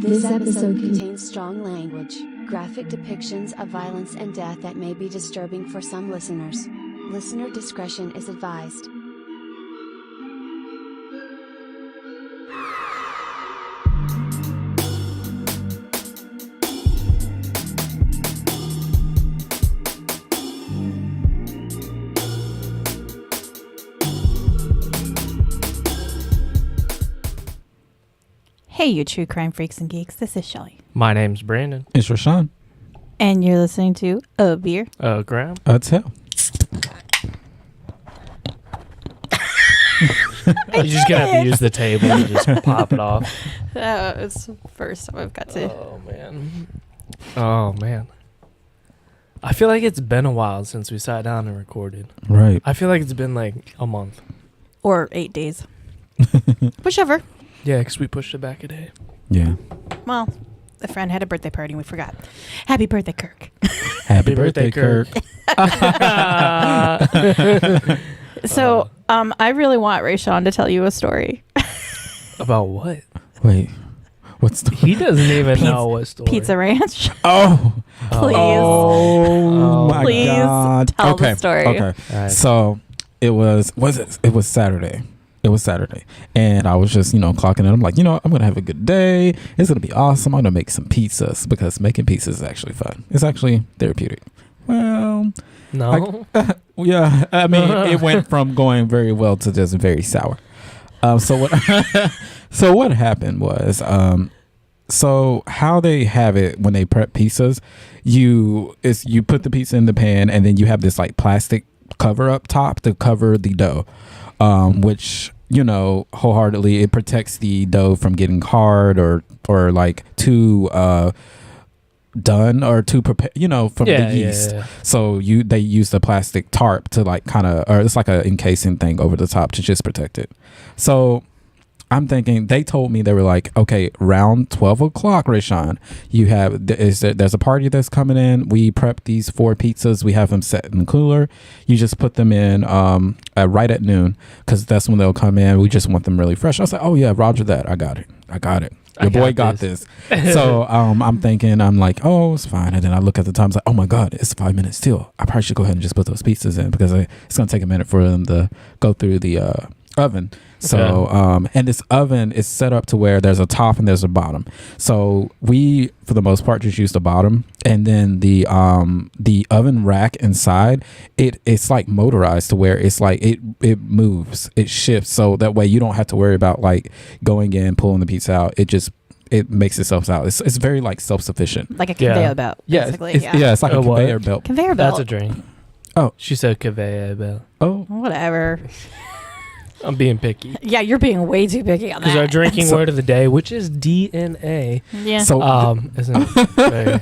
This episode contains strong language, graphic depictions of violence and death that may be disturbing for some listeners. Listener discretion is advised. Hey, you true crime freaks and geeks. This is Shelly. My name's Brandon. It's Rashawn. And you're listening to A Beer. Graham. Tell. You're just going to have to use the table and just pop it off. It's the first time I've got to. Oh, man. I feel like it's been a while since we sat down and recorded. Right. I feel like it's been like a month. Or 8 days. Whichever. Yeah, because we pushed it back a day. Yeah. Well, a friend had a birthday party and we forgot. Happy birthday, Kirk. Happy birthday, Kirk. So, I really want Rayshawn to tell you a story. About what? Wait. What's the... He doesn't even know what story. Pizza Ranch. Oh. Please. Oh, my Please God. tell the story. Okay. All right. So, it was Saturday. It was Saturday. And I was just, clocking in. I'm like, I'm going to have a good day. It's going to be awesome. I'm going to make some pizzas because making pizzas is actually fun. It's actually therapeutic. Well, No. yeah. I mean, it went from going very well to just very sour. So what happened was, so how they have it when they prep pizzas, you put the pizza in the pan and then you have this like plastic cover up top to cover the dough. Which, wholeheartedly, it protects the dough from getting hard or like too done or too prepared, from the yeast. Yeah. So they use the plastic tarp to like or it's like a encasing thing over the top to just protect it. So I'm thinking, they told me, they were like, okay, around 12 o'clock, Rayshawn, there's a party that's coming in. We prep these 4 pizzas. We have them set in the cooler. You just put them in right at noon because that's when they'll come in. We just want them really fresh. I was like, oh, yeah, roger that. I got it. Your boy got this. So I'm thinking, I'm like, oh, it's fine. And then I look at the time. It's like, oh, my God, it's 5 minutes still. I probably should go ahead and just put those pizzas in because it's going to take a minute for them to go through the oven. So, and this oven is set up to where there's a top and there's a bottom. So we, for the most part, just use the bottom, and then the oven rack inside, it's like motorized to where it's like it moves, it shifts, so that way you don't have to worry about like going in, pulling the pizza out. It makes itself out. It's very like self-sufficient, Like a conveyor belt. Yeah, Basically. it's like a conveyor belt. Conveyor belt. That's a drink. Oh, She said conveyor belt. oh, Whatever. I'm being picky. Yeah, you're being way too picky on that. Because our drinking word of the day, which is DNA, Yeah. so isn't very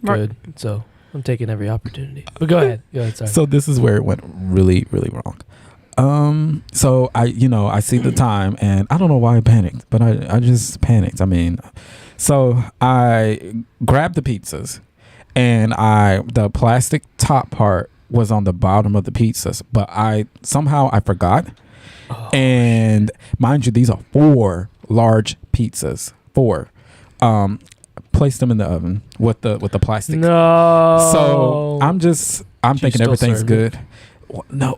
good. So I'm taking every opportunity. But go ahead. Sorry. So this is where it went really, really wrong. So I see the time and I don't know why I panicked, but I just panicked. I mean, so I grabbed the pizzas and the plastic top part was on the bottom of the pizzas, but I forgot. Oh, and mind you, these are 4 large pizzas. 4. Placed them in the oven with the plastic. No. So I'm thinking everything's good. Well, no,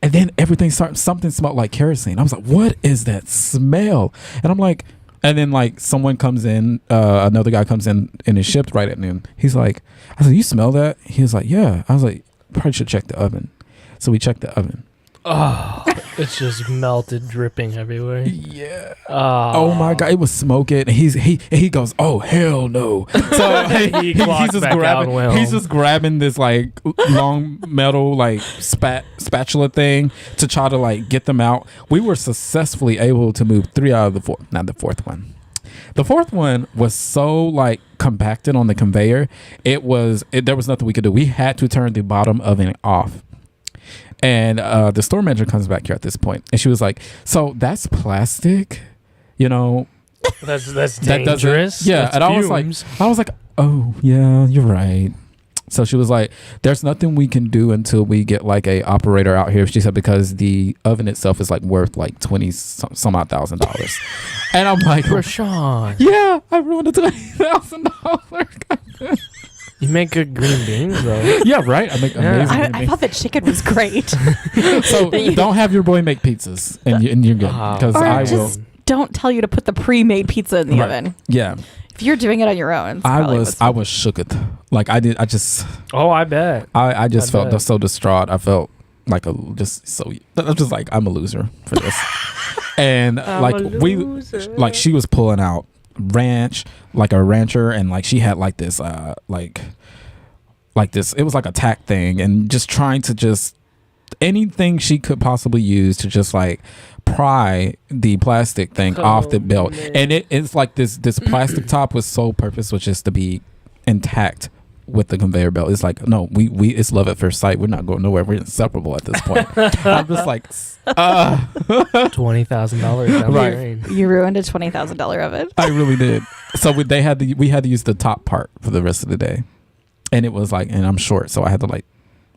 and then something smelled like kerosene. I was like, what is that smell? And I'm like, and then like someone comes in, another guy comes in and is shipped right at noon. He's like, I said, you smell that? He was like, yeah. I was like, probably should check the oven. So we checked the oven. Oh, it's just melted, dripping everywhere. Yeah. Oh my God, it was smoking. And he goes, oh hell no. So he's just grabbing this like long metal like spatula thing to try to like get them out. We were successfully able to move 3 out of the 4. Not the 4th one. The 4th one was so like compacted on the conveyor. There was nothing we could do. We had to turn the bottom oven off. And the store manager comes back here at this point, and she was like, "So that's plastic, That's dangerous. Yeah." That's and I was like, "Oh yeah, you're right." So she was like, there's nothing we can do until we get like a operator out here. She said, because the oven itself is like worth like some odd $1,000. And I'm like, Rashawn, yeah, I ruined a $20,000. you make good green beans though. Yeah, right. I make amazing. I thought the chicken was great. So don't have your boy make pizzas, and you're good, because Or I will. just don't tell you to put the pre-made pizza in the Right. oven. Yeah, If you're doing it on your own, it's probably what's- I was shooketh. Like I just Oh, I bet. I just I felt bet. so distraught. I felt like I'm just like, I'm a loser for this. And like she was pulling out ranch, like a rancher, and like she had like this like this, it was like a tack thing, and just trying to just anything she could possibly use to just like pry the plastic thing off the belt. Man. And it's like this plastic top was sole purpose was just to be intact with the conveyor belt. It's like, no, we it's love at first sight. We're not going nowhere. We're inseparable at this point. I'm just like, $20,000 down Right. the drain. You ruined a $20,000 oven. I really did. So we had to use the top part for the rest of the day, and it was like, and I'm short, so I had to like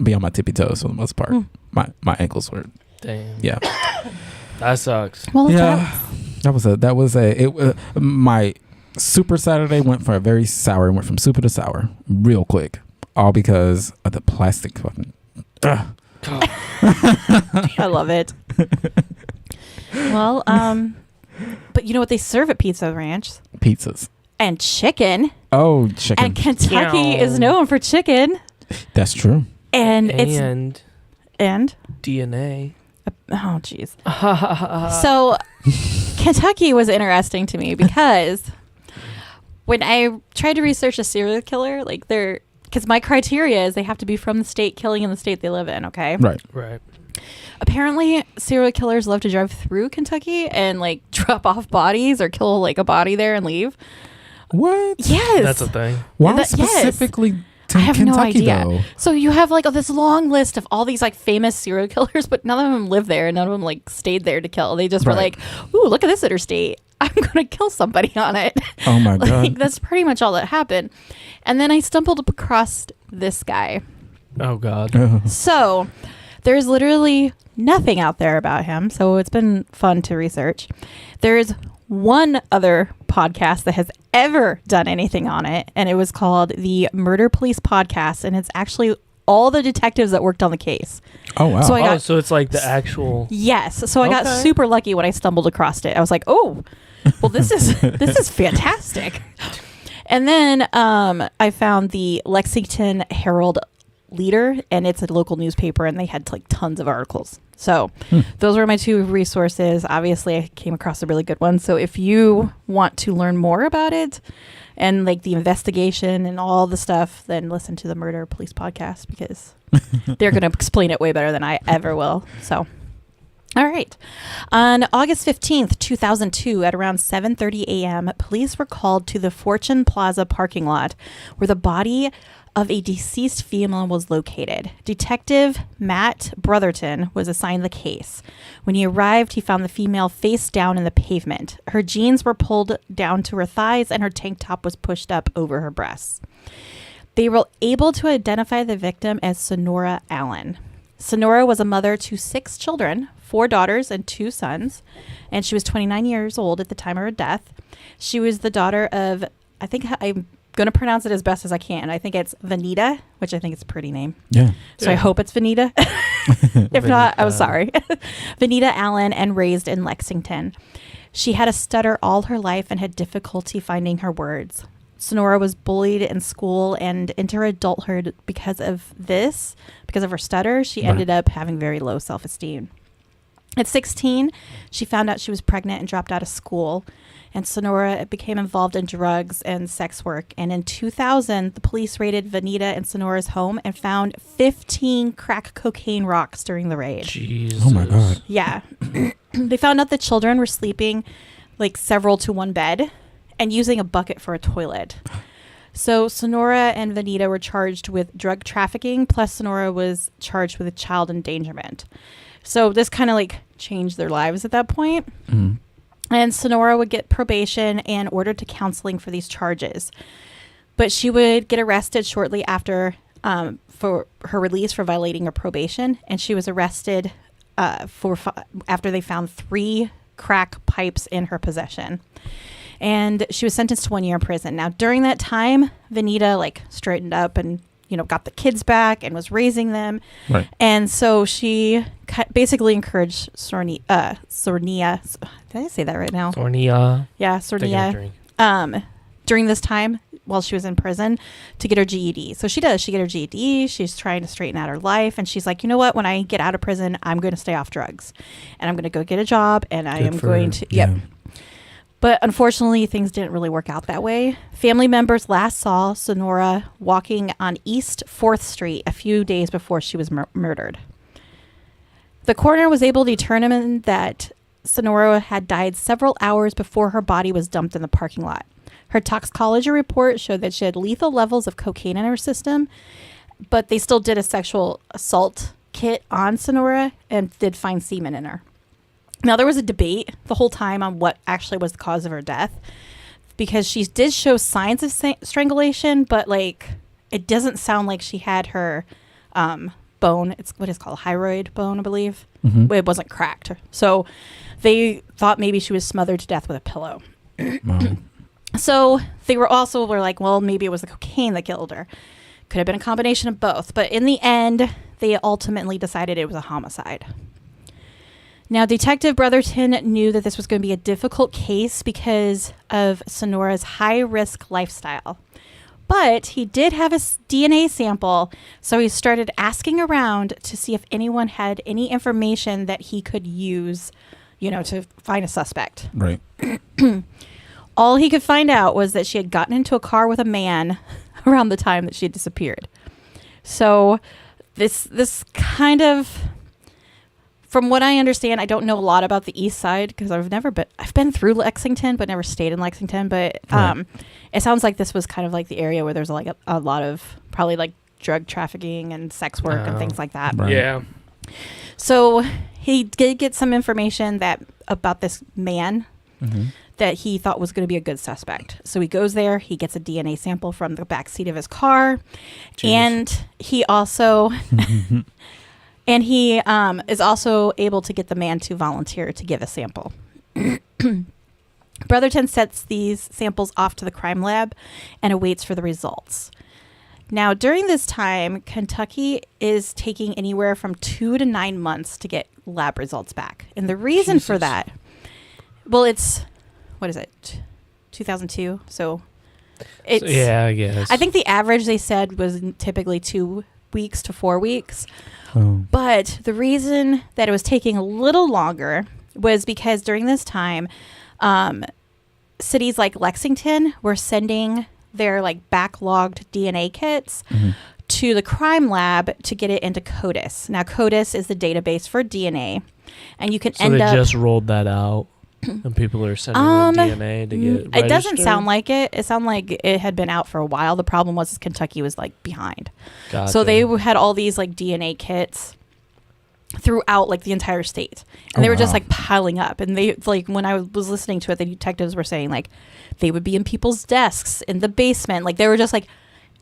be on my tippy toes for the most part. My ankles were, Damn. yeah, That sucks. Well, yeah. My Super Saturday went for a very sour. It went from super to sour real quick, all because of the plastic fucking. I love it. Well, but you know what they serve at Pizza Ranch? Pizzas. And chicken. Oh, chicken. And Kentucky Meow. is known for chicken. That's true. And And and DNA. oh jeez. So Kentucky was interesting to me because when I tried to research a serial killer, like because my criteria is they have to be from the state, killing in the state they live in. Okay. Right. Right. Apparently, serial killers love to drive through Kentucky and like drop off bodies or kill like a body there and leave. What? Yes. That's a thing. Why Yes. specifically to I have Kentucky, no idea. though? So you have like this long list of all these like famous serial killers, but none of them live there and none of them like stayed there to kill. They just were Right. like, "Ooh, look at this interstate. I'm gonna kill somebody on it." Oh my god. Like that's pretty much all that happened. And then I stumbled across this guy. Oh God. So there's literally nothing out there about him. So it's been fun to research. There's one other podcast that has ever done anything on it, and it was called the Murder Police Podcast, and it's actually all the detectives that worked on the case. Oh wow. So I got So it's like the actual. yes. So I got Okay. super lucky when I stumbled across it. I was like, oh, well, this is this is fantastic. And then I found the Lexington Herald Leader, and it's a local newspaper, and they had like tons of articles. So those were my two resources. Obviously, I came across a really good one. So if you want to learn more about it and like the investigation and all the stuff, then listen to the Murder Police Podcast because they're going to explain it way better than I ever will. So, all right. On August 15th, 2002, at around 7:30 a.m., police were called to the Fortune Plaza parking lot where the body of a deceased female was located. Detective Matt Brotherton was assigned the case. When he arrived, he found the female face down in the pavement. Her jeans were pulled down to her thighs and her tank top was pushed up over her breasts. They were able to identify the victim as Sonora Allen. Sonora was a mother to 6 children, 4 daughters and 2 sons, and she was 29 years old at the time of her death. She was the daughter of, I think I'm going to pronounce it as best as I can. I think it's Vanita, which I think is a pretty name. Yeah. So I hope it's Vanita. If not, I'm sorry. Vanita Allen, and raised in Lexington. She had a stutter all her life and had difficulty finding her words. Sonora was bullied in school, and into her adulthood because of her stutter, she ended up having very low self-esteem. At 16, she found out she was pregnant and dropped out of school. And Sonora became involved in drugs and sex work. And in 2000, the police raided Vanita and Sonora's home and found 15 crack cocaine rocks during the raid. Jesus. Oh my god. Yeah. They found out the children were sleeping like several to one bed and using a bucket for a toilet. So Sonora and Vanita were charged with drug trafficking, plus Sonora was charged with child endangerment. So this kind of like changed their lives at that point. Mm. And Sonora would get probation and ordered to counseling for these charges. But she would get arrested shortly after for her release for violating her probation, and she was arrested after they found 3 crack pipes in her possession. And she was sentenced to 1 year in prison. Now, during that time, Vanita like straightened up and got the kids back and was raising them. Right. And so she basically encouraged Sornia. Did I say that right now? Sornia. Yeah, Taking a Sornia. drink. During this time, while she was in prison, to get her GED. So she does. She get her GED. She's trying to straighten out her life. And she's like, you know what? When I get out of prison, I'm going to stay off drugs. And I'm going to go get a job. And I am going to... Yep. But unfortunately, things didn't really work out that way. Family members last saw Sonora walking on East 4th Street a few days before she was murdered. The coroner was able to determine that Sonora had died several hours before her body was dumped in the parking lot. Her toxicology report showed that she had lethal levels of cocaine in her system, but they still did a sexual assault kit on Sonora and did find semen in her. Now, there was a debate the whole time on what actually was the cause of her death, because she did show signs of strangulation, but like it doesn't sound like she had her bone. It's what is called hyroid bone, I believe. Mm-hmm. It wasn't cracked. So they thought maybe she was smothered to death with a pillow. Wow. So they were like, well, maybe it was the cocaine that killed her. Could have been a combination of both. But in the end, they ultimately decided it was a homicide. Now, Detective Brotherton knew that this was going to be a difficult case because of Sonora's high-risk lifestyle. But he did have a DNA sample, so he started asking around to see if anyone had any information that he could use, to find a suspect. Right. All he could find out was that she had gotten into a car with a man around the time that she had disappeared. So this kind of... From what I understand, I don't know a lot about the East Side because I've been through Lexington, but never stayed in Lexington. But it sounds like this was kind of like the area where there's like a lot of probably like drug trafficking and sex work and things like that. Right. Yeah. So he did get some information about this man that he thought was going to be a good suspect. So he goes there, he gets a DNA sample from the back seat of his car, and he also... And he is also able to get the man to volunteer to give a sample. Brotherton sets these samples off to the crime lab and awaits for the results. Now, during this time, Kentucky is taking anywhere from 2 to 9 months to get lab results back. And the reason for that, well, it's, 2002? So it's... Yeah, I guess. I think the average they said was typically 2 weeks to 4 weeks. Oh. But the reason that it was taking a little longer was because during this time, cities like Lexington were sending their like backlogged DNA kits to the crime lab to get it into CODIS. Now, CODIS is the database for DNA, and you can So end they up... just rolled that out, and people are sending them DNA to get registered? It doesn't sound like it. It sounded like it had been out for a while. The problem was Kentucky was like behind. Gotcha. So they had all these like DNA kits throughout like the entire state, and they were just like piling up. And they like when I was listening to it, the detectives were saying like they would be in people's desks in the basement, like they were just like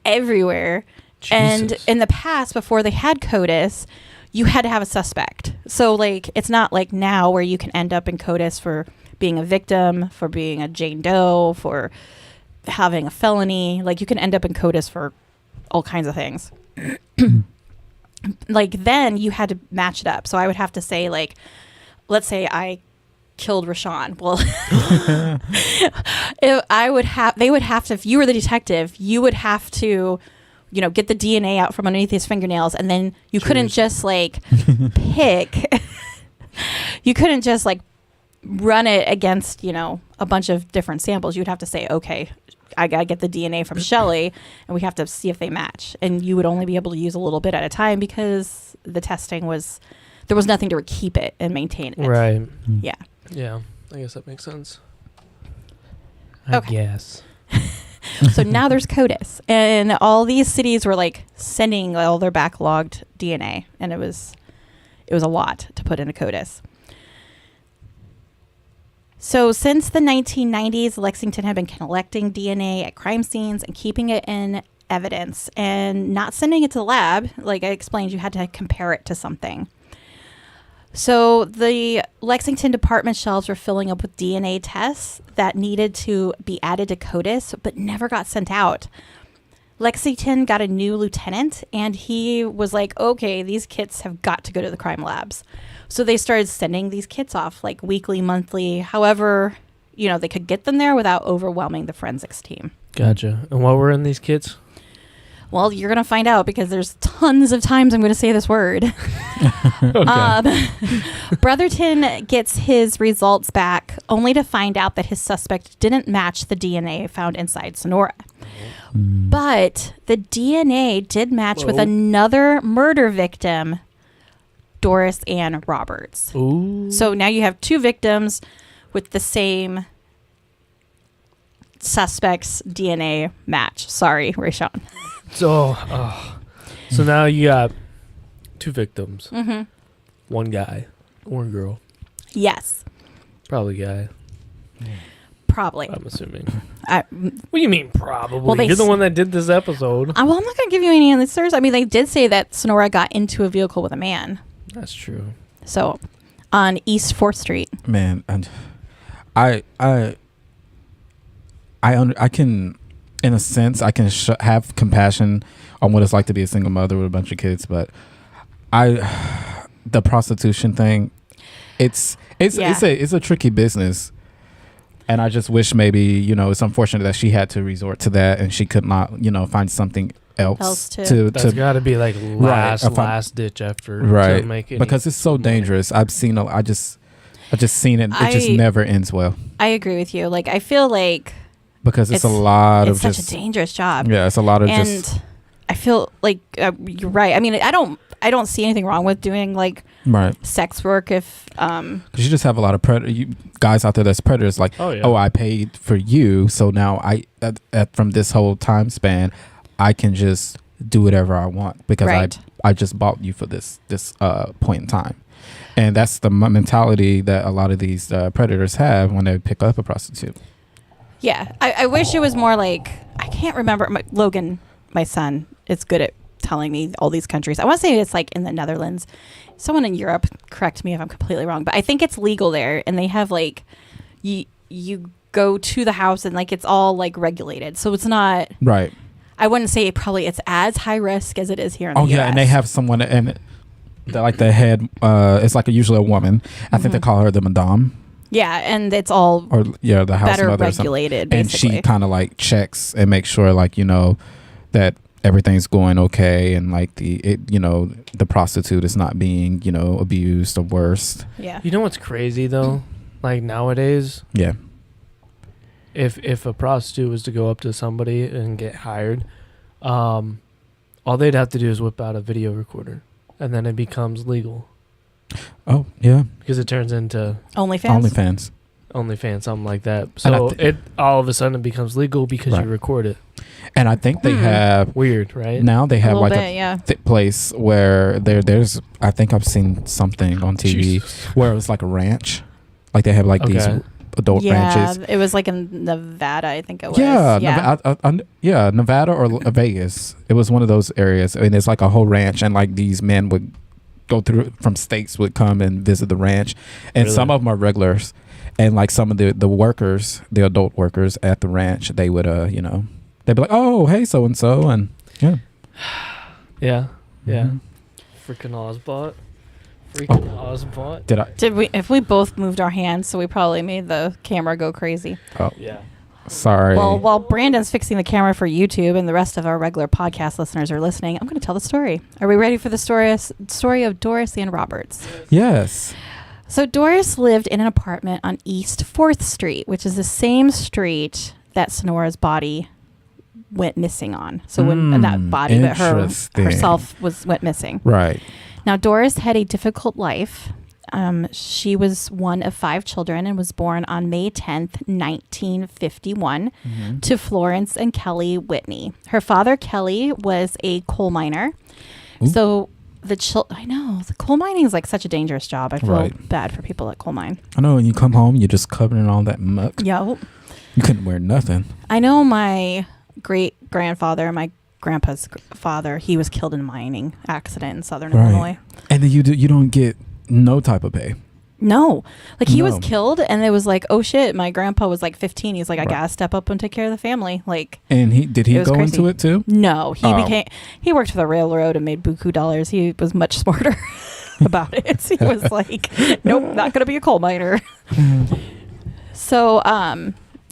everywhere. Jesus. And in the past, before they had CODIS, you had to have a suspect. So like it's not like now where you can end up in CODIS for being a victim, for being a Jane Doe, for having a felony. Like you can end up in CODIS for all kinds of things. Like then you had to match it up. So I would have to say like, let's say I killed Rashawn. Well, they would have to, if you were the detective, you would have to, get the DNA out from underneath his fingernails. And then you couldn't just like you couldn't just like run it against, a bunch of different samples. You would have to say, okay, I got to get the DNA from Shelley and we have to see if they match. And you would only be able to use a little bit at a time because the testing there was nothing to keep it and maintain it. Right. Yeah. Yeah. I guess that makes sense. Okay. Yes. So now there's CODIS, and all these cities were like sending all their backlogged DNA, and it was a lot to put into CODIS. So since the 1990s, Lexington had been collecting DNA at crime scenes and keeping it in evidence and not sending it to the lab. Like I explained, you had to compare it to something. So the Lexington department shelves were filling up with DNA tests that needed to be added to CODIS, but never got sent out. Lexington got a new lieutenant, and he was like, okay, these kits have got to go to the crime labs. So they started sending these kits off like weekly, monthly, however, they could get them there without overwhelming the forensics team. Gotcha. And what were in these kits? Well, you're going to find out because there's tons of times I'm going to say this word. Okay. Brotherton gets his results back only to find out that his suspect didn't match the DNA found inside Sonora. But the DNA did match with another murder victim, Doris Ann Roberts. Ooh. So now you have two victims with the same suspect's DNA match. Sorry, Rayshawn. So now you got two victims. Mm-hmm. One guy, one girl. Yes, Probably guy. probably. I'm assuming. What What do you mean probably? Well, You're the one that did this episode. I'm not going to give you any answers. I mean, they did say that Sonora got into a vehicle with a man. That's true. So, on East 4th Street. Man, and I can, in a sense, I can have compassion on what it's like to be a single mother with a bunch of kids, but the prostitution thing, it's a tricky business, and I just wish maybe it's unfortunate that she had to resort to that and she could not find something else to That's got to be like last ditch effort to make it, because it's so dangerous. I've seen I just seen it. It just never ends well. I agree with you. Like I feel like because it's a lot of such just a dangerous job. Yeah, it's a lot of and just. I feel like you're right. I mean, I don't see anything wrong with doing like sex work if because you just have a lot of guys out there that's predators. Like, I paid for you, so now from this whole time span, I can just do whatever I want because I just bought you for this point in time. And that's the mentality that a lot of these predators have when they pick up a prostitute. Yeah, I wish it was more like, I can't remember. Logan, my son, is good at telling me all these countries. I want to say it's like in the Netherlands. Someone in Europe, correct me if I'm completely wrong, but I think it's legal there. And they have like, you go to the house and like it's all like regulated. So it's not. Right. I wouldn't say it's as high risk as it is here in the US. Oh, yeah, and they have someone, and like the head, it's like usually a woman. I think they call her the madame. Yeah, and it's all the house better mother regulated, and basically. she kind of like checks and makes sure like that everything's going okay, and like the prostitute is not being abused or worse. Yeah. You know what's crazy though? Like nowadays, yeah, if a prostitute was to go up to somebody and get hired, all they'd have to do is whip out a video recorder, and then it becomes legal. Oh yeah, because it turns into OnlyFans, something like that. So it all of a sudden it becomes legal because you record it. And I think they have weird, right? Now they have like a place where there's. I think I've seen something on TV where it was like a ranch, like they have like these adult ranches. Yeah, it was like in Nevada, I think it was. Yeah, Nevada or Vegas. It was one of those areas, and it's like a whole ranch, and like these men would go through from states would come and visit the ranch, and some of them are regulars, and like some of the workers, the adult workers at the ranch, they would they'd be like, oh hey, so and so, and yeah. Freaking Ozbot. Ozbot. If we both moved our hands, so we probably made the camera go crazy. Oh yeah. Sorry. Well, while Brandon's fixing the camera for YouTube and the rest of our regular podcast listeners are listening, I'm going to tell the story. Are we ready for the story of Doris Ann Roberts? Yes. So Doris lived in an apartment on East 4th Street, which is the same street that Sonora's body went missing on. So when that body, but herself went missing. Right. Now, Doris had a difficult life. She was one of 5 children and was born on May 10th, 1951 to Florence and Kelly Whitney. Her father, Kelly, was a coal miner. Ooh. So I know, the coal mining is like such a dangerous job. I feel bad for people that coal mine. I know, when you come home, you're just covered in all that muck. Yeah. You couldn't wear nothing. I know my great-grandfather, my grandpa's father, he was killed in a mining accident in southern Right. Illinois. And then you don't get no type of pay. No, like he was No. killed, and it was like, oh shit, my grandpa was like 15. He's like, I Right. gotta step up and take care of the family. Like, And did he It was go crazy. into it too? no, Oh. he worked for the railroad and made buku dollars. He was much smarter about it. He was like, nope, not gonna be a coal miner. So,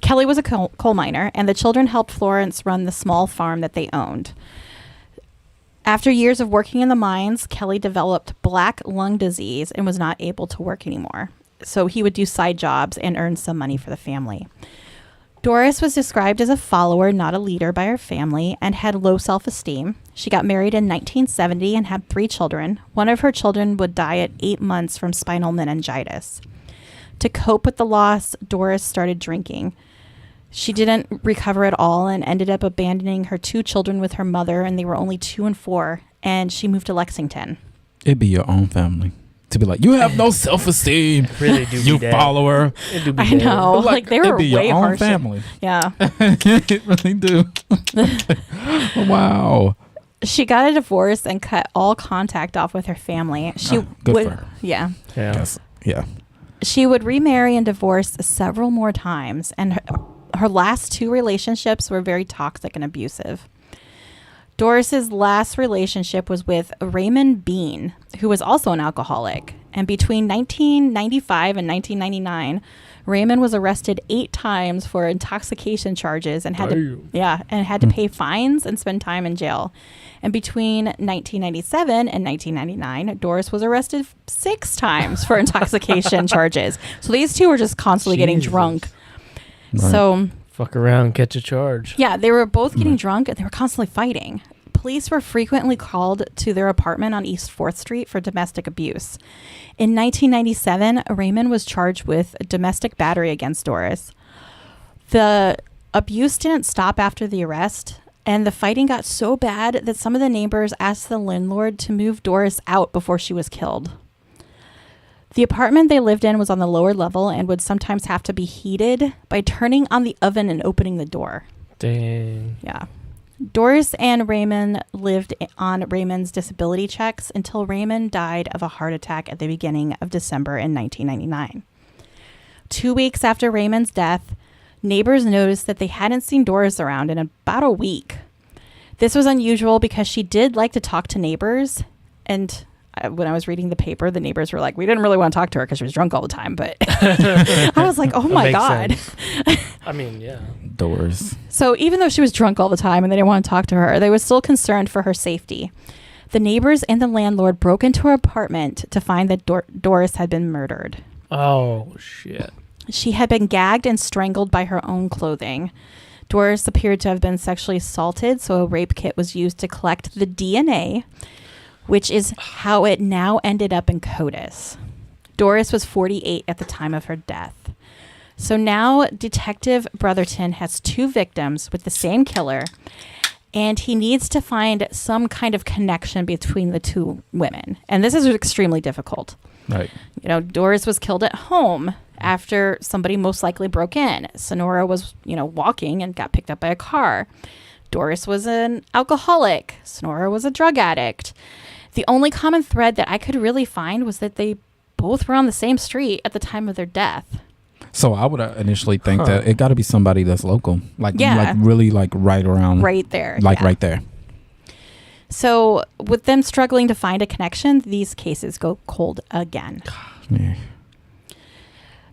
Kelly was a coal miner, and the children helped Florence run the small farm that they owned. After years of working in the mines, Kelly developed black lung disease and was not able to work anymore. So he would do side jobs and earn some money for the family. Doris was described as a follower, not a leader, by her family and had low self-esteem. She got married in 1970 and had 3 children. One of her children would die at 8 months from spinal meningitis. To cope with the loss, Doris started drinking. She didn't recover at all and ended up abandoning her 2 children with her mother, and they were only 2 and 4, and she moved to Lexington. It'd be your own family to be like, you have no self-esteem, Really do you be that. follower. It do be I that. know. Like, they it'd were be your way own harsher. family. Yeah. It really do. Wow. She got a divorce and cut all contact off with her family. She Good would, for her. yeah. Yeah. Yes. Yeah. She would remarry and divorce several more times, and her last 2 relationships were very toxic and abusive. Doris's last relationship was with Raymond Bean, who was also an alcoholic. And between 1995 and 1999, Raymond was arrested 8 times for intoxication charges and had to pay fines and spend time in jail. And between 1997 and 1999, Doris was arrested 6 times for intoxication charges. So these 2 were just constantly getting Jesus. drunk. Right. So Fuck around, catch a charge. yeah, they were both getting Right. drunk and they were constantly fighting. Police were frequently called to their apartment on East 4th Street for domestic abuse. In 1997, Raymond was charged with domestic battery against Doris. The abuse didn't stop after the arrest, and the fighting got so bad that some of the neighbors asked the landlord to move Doris out before she was killed. The apartment they lived in was on the lower level and would sometimes have to be heated by turning on the oven and opening the door. Dang. Yeah. Doris and Raymond lived on Raymond's disability checks until Raymond died of a heart attack at the beginning of December in 1999. 2 weeks after Raymond's death, neighbors noticed that they hadn't seen Doris around in about a week. This was unusual because she did like to talk to neighbors, and when I was reading the paper, the neighbors were like, we didn't really want to talk to her because she was drunk all the time. But I was like, oh That my makes God. sense. I mean, yeah. Doors. So even though she was drunk all the time and they didn't want to talk to her, they were still concerned for her safety. The neighbors and the landlord broke into her apartment to find that Doris had been murdered. Oh, shit. She had been gagged and strangled by her own clothing. Doris appeared to have been sexually assaulted, so a rape kit was used to collect the DNA, which is how it now ended up in CODIS. Doris was 48 at the time of her death. So now Detective Brotherton has 2 victims with the same killer, and he needs to find some kind of connection between the 2 women. And this is extremely difficult. Right. You know, Doris was killed at home after somebody most likely broke in. Sonora was, walking and got picked up by a car. Doris was an alcoholic. Sonora was a drug addict. The only common thread that I could really find was that they both were on the same street at the time of their death. So I would initially think that it got to be somebody that's local, like really like right around, Right there. like yeah. right there. So with them struggling to find a connection, these cases go cold again. Yeah.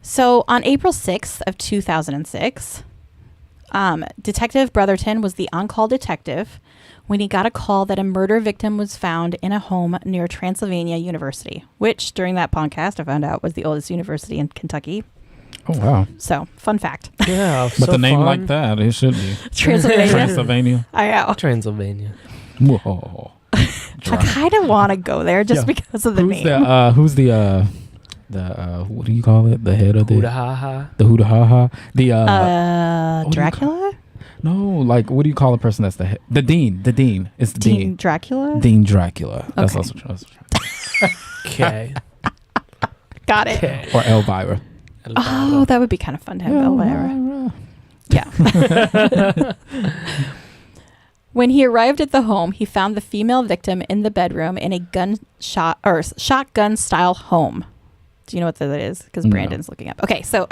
So on April 6th of 2006, Detective Brotherton was the on-call detective when he got a call that a murder victim was found in a home near Transylvania University, which during that podcast I found out was the oldest university in Kentucky. Oh wow! So, fun fact. Yeah. But the name fun. like that, it should be Transylvania. Transylvania. I know. Transylvania. Whoa. I kind of want to go there just Yeah. because of the name. Who's the what do you call it? The head of the Hoo-da-ha-ha. the hoo ha ha. The what do you Dracula? no, like what do you call a person that's the head? The dean. The dean. It's the Dean dean. Dracula? Dean Dracula. That's Okay. also true. Okay. Got it. Okay. Or Elvira. Oh, that would be kind of fun to have Elvira. Yeah. When he arrived at the home, he found the female victim in the bedroom in a shotgun style home. Do you know what that is? Because No. Brandon's looking up. Okay, so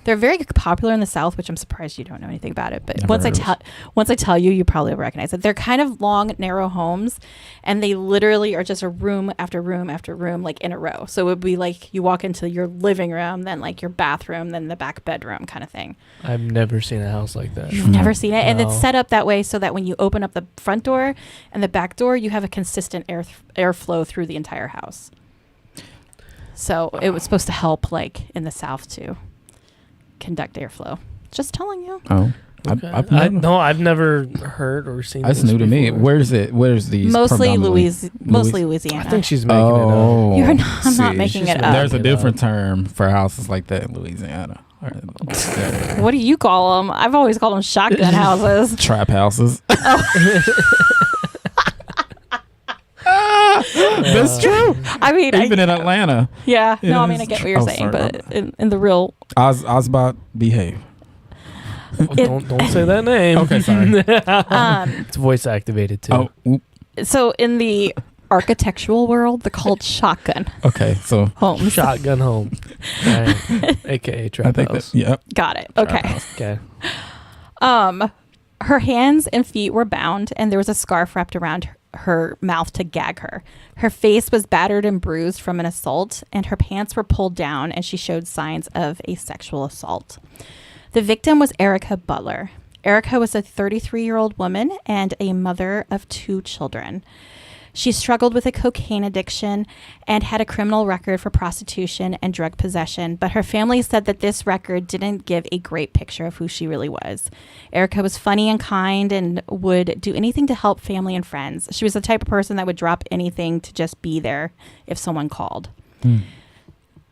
they're very popular in the South, which I'm surprised you don't know anything about it. But Never once heard of once I tell you, you probably will recognize it. They're kind of long, narrow homes, and they literally are just a room after room after room, like in a row. So it would be like you walk into your living room, then like your bathroom, then the back bedroom, kind of thing. I've never seen a house like that. You've never seen it, and it's No. set up that way so that when you open up the front door and the back door, you have a consistent airflow through the entire house. So it was supposed to help, like in the South, to conduct airflow. Just telling you. Oh, Okay. I've I've never heard or seen. that's this new to me. before. Where's it? Where's these? Mostly predominantly? mostly I Louisiana. think she's making it up. Oh, You're not- I'm not see, making she's it making up. There's a it different up. term for houses like that in Louisiana. What do you call them? I've always called them shotgun houses. Trap houses. That's true. I mean, Even in Atlanta. yeah. No, I It mean, I is get tr- what you're oh, saying, sorry, but in the real, Osbot, behave. Don't say that name. Okay, sorry. It's voice activated too. Oh, oop. so in the architectural world, they're called shotgun Okay. So homes. Shotgun home, right. aka I trap think house. that. Yep. Got it. Trap Okay. house. Okay. Her hands and feet were bound, and there was a scarf wrapped around her mouth to gag her. Her face was battered and bruised from an assault, and her pants were pulled down, and she showed signs of a sexual assault. The victim was Erica Butler. Erica was a 33-year-old woman and a mother of 2 children. She struggled with a cocaine addiction and had a criminal record for prostitution and drug possession, but her family said that this record didn't give a great picture of who she really was. Erica was funny and kind and would do anything to help family and friends. She was the type of person that would drop anything to just be there if someone called.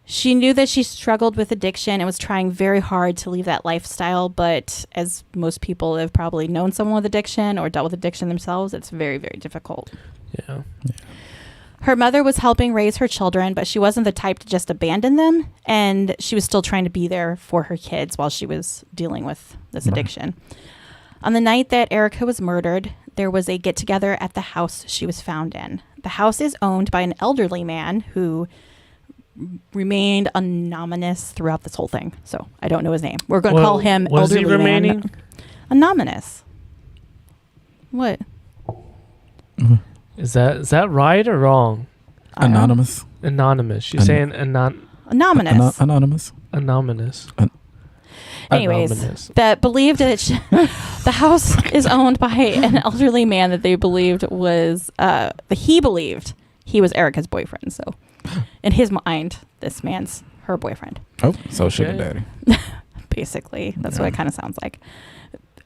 She knew that she struggled with addiction and was trying very hard to leave that lifestyle, but as most people have probably known someone with addiction or dealt with addiction themselves, it's very, very difficult. Yeah. Her mother was helping raise her children, but she wasn't the type to just abandon them, and she was still trying to be there for her kids while she was dealing with this addiction. On the night that Erica was murdered, there was a get-together at the house she was found in. The house is owned by an elderly man who remained anonymous throughout this whole thing, so I don't know his name. We're going to call him was elderly he remaining? man. Anonymous. What? Is that right or wrong? I don't know. Anonymous. Anonymous. She's saying Anonymous. Anonymous. anonymous. Anyways, Anonymous. that believed that the house is owned by an elderly man that they believed was he believed he was Erica's boyfriend. So in his mind, this man's her boyfriend. Oh, so sugar Okay. daddy. Basically, that's what it kind of sounds like.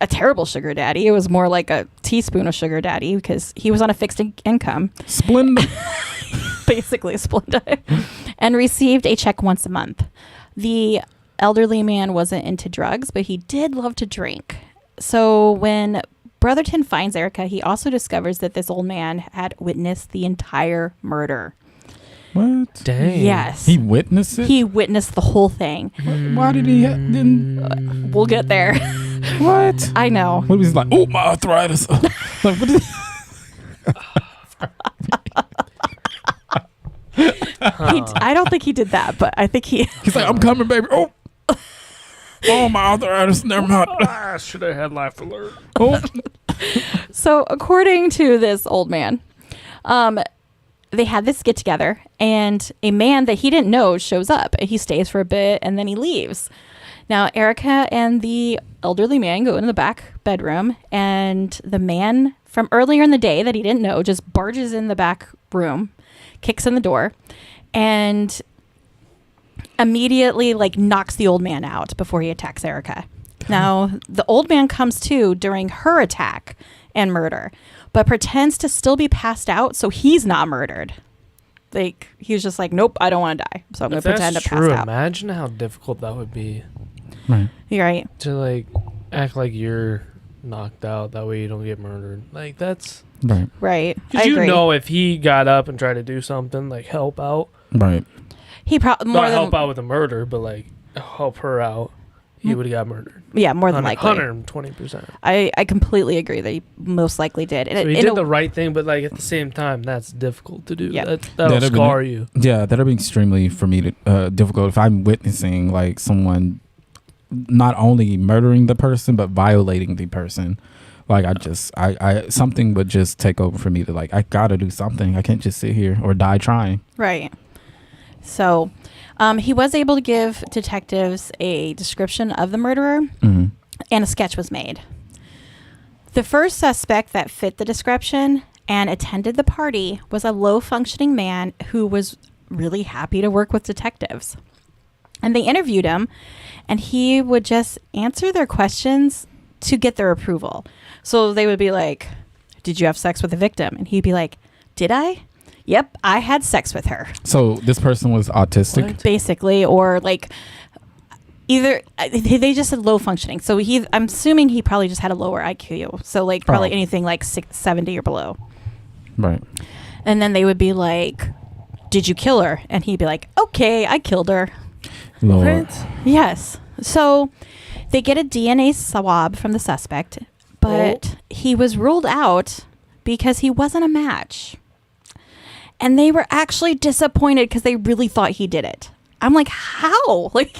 A terrible sugar daddy. It was more like a teaspoon of sugar daddy because he was on a fixed income, Splendid. basically Splenda, and received a check once a month. The elderly man wasn't into drugs, but he did love to drink. So when Brotherton finds Erica, he also discovers that this old man had witnessed the entire murder. What? Dang. Yes. He witnessed it. He witnessed the whole thing. Why did he? Didn't. We'll get there. What? I know. What was he like? Oh, my arthritis. Like, what is, I don't think he did that, but I think he... he's like, I'm coming, baby. Oh. Oh, my arthritis. Never mind. Should have had life alert. Oh. So according to this old man, they had this get together, and a man that he didn't know shows up. He stays for a bit and then he leaves. Now Erica and the elderly man go into the back bedroom, and the man from earlier in the day that he didn't know just barges in the back room, kicks in the door, and immediately like knocks the old man out before he attacks Erica. Now the old man comes to during her attack and murder, but pretends to still be passed out so he's not murdered. Like he was just like, nope, I don't want to die, so I'm going If to pretend to that's pass true, out. imagine how difficult that would be Right. You're right. to like act like you're knocked out. That way you don't get murdered. Like that's Right. Right. I because you agree. know if he got up and tried to do something like help out, Right. He probably more not than help out with the murder, but like help her out. he would have got murdered. Yeah, more than likely. 120%. I completely agree that he most likely did. So he did the right thing, but like at the same time, that's difficult to do. Yeah. That'll scar you. Yeah, that'll be extremely for me to difficult if I'm witnessing like someone not only murdering the person but violating the person. Like I something would just take over for me to like I gotta do something. I can't just sit here or die trying. Right. So, he was able to give detectives a description of the murderer, Mm-hmm. and a sketch was made. The first suspect that fit the description and attended the party was a low-functioning man who was really happy to work with detectives. And they interviewed him, and he would just answer their questions to get their approval. So they would be like, "Did you have sex with the victim?" And he'd be like, "Did I? Yep, I had sex with her." So this person was autistic. What? Basically, or like either they just said low functioning. So I'm assuming he probably just had a lower IQ. So like probably anything like 70 or below. Right. And then they would be like, "Did you kill her?" And he'd be like, "Okay, I killed her." Lord. Yes. So they get a DNA swab from the suspect, but he was ruled out because he wasn't a match. And they were actually disappointed because they really thought he did it. I'm like, how? Like,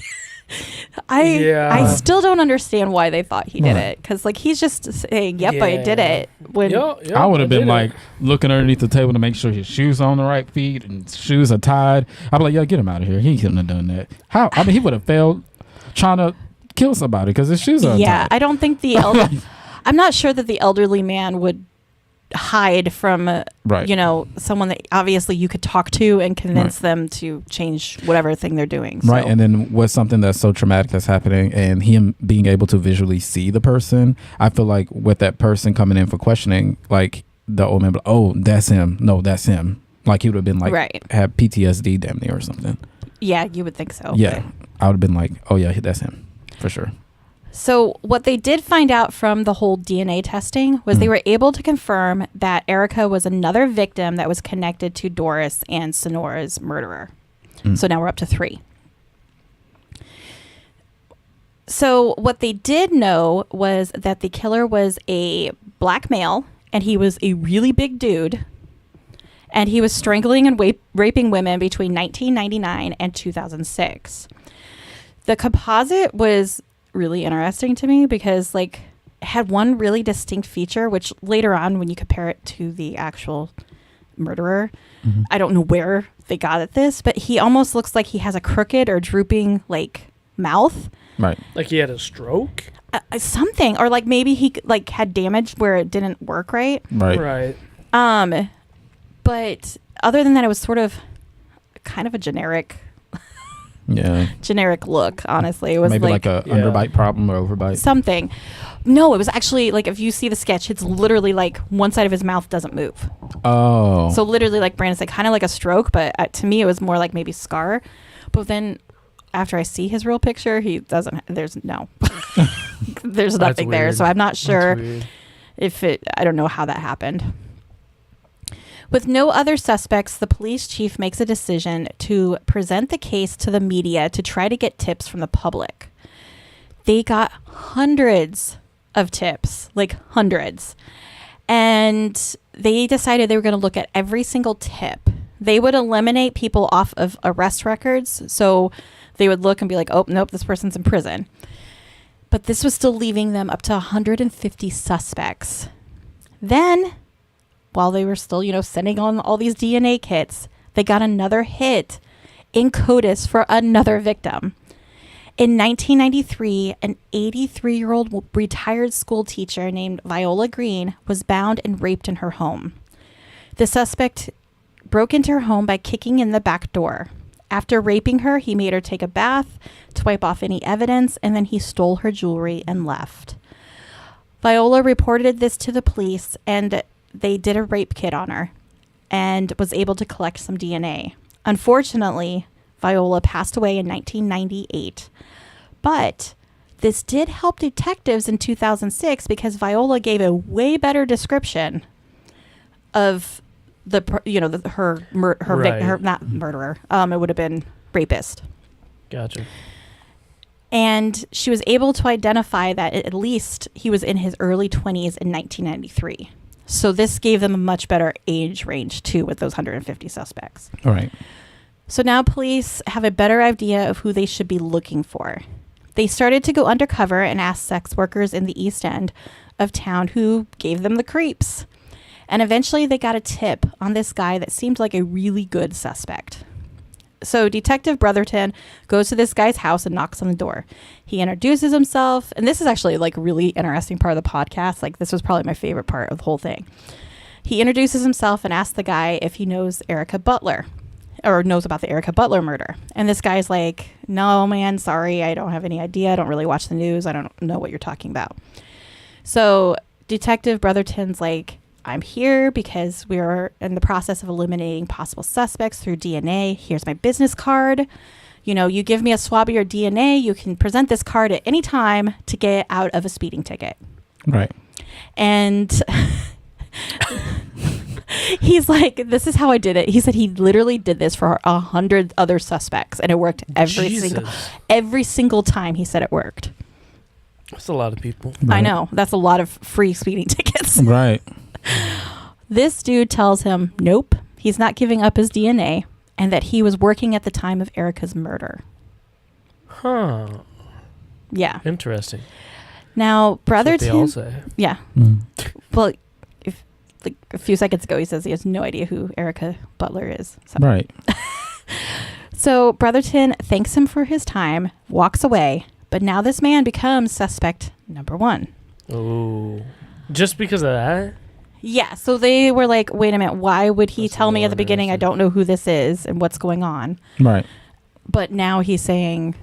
I still don't understand why they thought he did it. Because like he's just saying, "Yep, I did it." When I would have been like looking underneath the table to make sure his shoes are on the right feet and shoes are tied. I'd be like, "Yo, get him out of here. He couldn't have done that." How? I mean, he would have failed trying to kill somebody because his shoes are yeah, tied. I don't think I'm not sure that the elderly man would hide from Right. someone that obviously you could talk to and convince them to change whatever thing they're doing. So. Right, and then what's something that's so traumatic that's happening, and him being able to visually see the person, I feel like with that person coming in for questioning, like the old man, be like, "Oh, that's him. No, that's him." Like he would have been like, have PTSD damn near or something. Yeah, you would think so. Yeah, I would have been like, "Oh yeah, that's him for sure." So what they did find out from the whole DNA testing was they were able to confirm that Erica was another victim that was connected to Doris and Sonora's murderer. So now we're up to 3. So what they did know was that the killer was a black male, and he was a really big dude, and he was strangling and raping women between 1999 and 2006. The composite was really interesting to me because like it had one really distinct feature, which later on when you compare it to the actual murderer, I don't know where they got at this, but he almost looks like he has a crooked or drooping like mouth. Right. Like he had a stroke? Something, or like maybe he like had damage where it didn't work right. Right. But other than that, it was sort of kind of a generic look. Honestly, it was maybe like a underbite problem or overbite. Something. No, it was actually like if you see the sketch, it's literally like one side of his mouth doesn't move. Oh. So literally, like Brandon said, kind of like a stroke, but to me, it was more like maybe scar. But then after I see his real picture, he doesn't. There's there's nothing there. So I'm not sure if it. I don't know how that happened. With no other suspects, the police chief makes a decision to present the case to the media to try to get tips from the public. They got hundreds of tips, like hundreds. And they decided they were going to look at every single tip. They would eliminate people off of arrest records. So they would look and be like, "Oh, nope, this person's in prison." But this was still leaving them up to 150 suspects. Then, while they were still, sending on all these DNA kits, they got another hit in CODIS for another victim. In 1993, an 83-year-old retired school teacher named Viola Green was bound and raped in her home. The suspect broke into her home by kicking in the back door. After raping her, he made her take a bath to wipe off any evidence, and then he stole her jewelry and left. Viola reported this to the police, and they did a rape kit on her and was able to collect some DNA. Unfortunately, Viola passed away in 1998. But this did help detectives in 2006 because Viola gave a way better description of her not murderer. It would have been rapist. Gotcha. And she was able to identify that at least he was in his early 20s in 1993. So this gave them a much better age range, too, with those 150 suspects. All right. So now police have a better idea of who they should be looking for. They started to go undercover and ask sex workers in the East End of town who gave them the creeps. And eventually they got a tip on this guy that seemed like a really good suspect. So Detective Brotherton goes to this guy's house and knocks on the door. He introduces himself, and this is actually like a really interesting part of the podcast. Like, this was probably my favorite part of the whole thing. He introduces himself and asks the guy if he knows Erica Butler, or knows about the Erica Butler murder. And this guy's like, no, man, sorry, I don't have any idea. I don't really watch the news. I don't know what you're talking about. So Detective Brotherton's like, I'm here because we're in the process of eliminating possible suspects through DNA. Here's my business card. You know, you give me a swab of your DNA, you can present this card at any time to get out of a speeding ticket. Right. And he's like, this is how I did it. He said he literally did this for 100 other suspects, and it worked every single time. He said it worked. That's a lot of people. Right. I know. That's a lot of free speeding tickets. Right. This dude tells him, nope, he's not giving up his DNA, and that he was working at the time of Erica's murder. Huh. Yeah. Interesting. Now, That's what they all Brotherton. say. Yeah. Mm. Well, like a few seconds ago, he says he has no idea who Erica Butler is. So. Right. So Brotherton thanks him for his time, walks away, but now this man becomes suspect number 1. Oh. Just because of that? Yeah, so they were like, wait a minute, why would he That's tell me more at the beginning I interesting. don't know who this is and what's going on? Right. But now he's saying,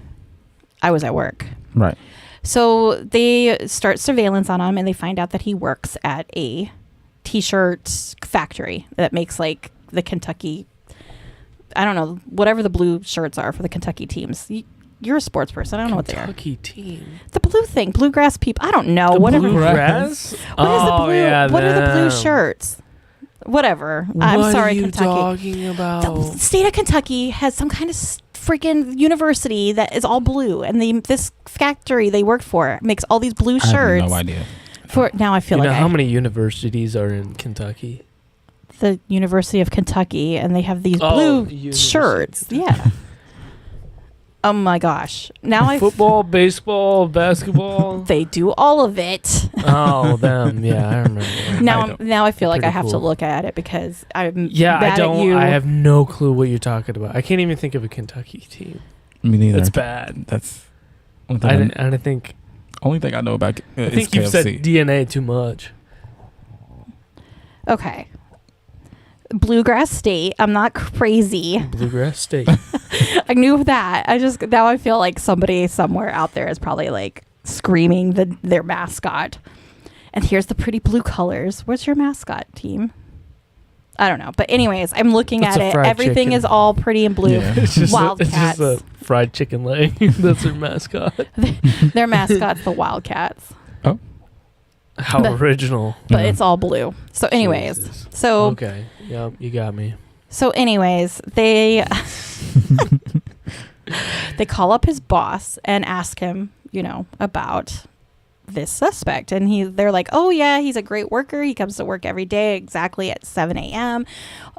I was at work. Right. So they start surveillance on him, and they find out that he works at a T-shirt factory that makes like the Kentucky, I don't know, whatever the blue shirts are for the Kentucky teams. You're a sports person. I don't know what they are. Kentucky team. The blue thing, bluegrass people. I don't know. The Whatever. bluegrass? What is the blue? Yeah, what are the blue them. shirts? Whatever. I'm What sorry, are you Kentucky. talking about? The state of Kentucky has some kind of freaking university that is all blue, and this factory they work for makes all these blue I shirts. have no idea. For now, I feel You like know how many universities are in Kentucky? the University of Kentucky, and they have these Oh, blue University of shirts. Kentucky. Yeah. Oh my gosh! Now I Football, baseball, basketball. they do all of it. Oh, them. Yeah, I remember. Now I feel like I Pretty have to cool. look at it because I'm Yeah, mad I don't. at you. I have no clue what you're talking about. I can't even think of a Kentucky team. Me neither. That's bad. That's only I thing, didn't think. only thing I know about I is think you've said KFC. DNA too much. Okay. Bluegrass State. I'm not crazy. Bluegrass State. I knew that. Now I feel like somebody somewhere out there is probably like screaming their mascot. And here's the pretty blue colors. What's your mascot team? I don't know. But anyways, I'm looking It's at a it. fried Everything chicken. is all pretty and blue. Yeah. It's just Wildcats. a fried chicken leg. That's their mascot. Their mascot's the Wildcats. How But- original. But Yeah. it's all blue. So anyways. Jesus. So Okay. Yep, you got me. So anyways, they they call up his boss and ask him, about this suspect. And they're like, oh yeah, he's a great worker. He comes to work every day exactly at 7 a.m.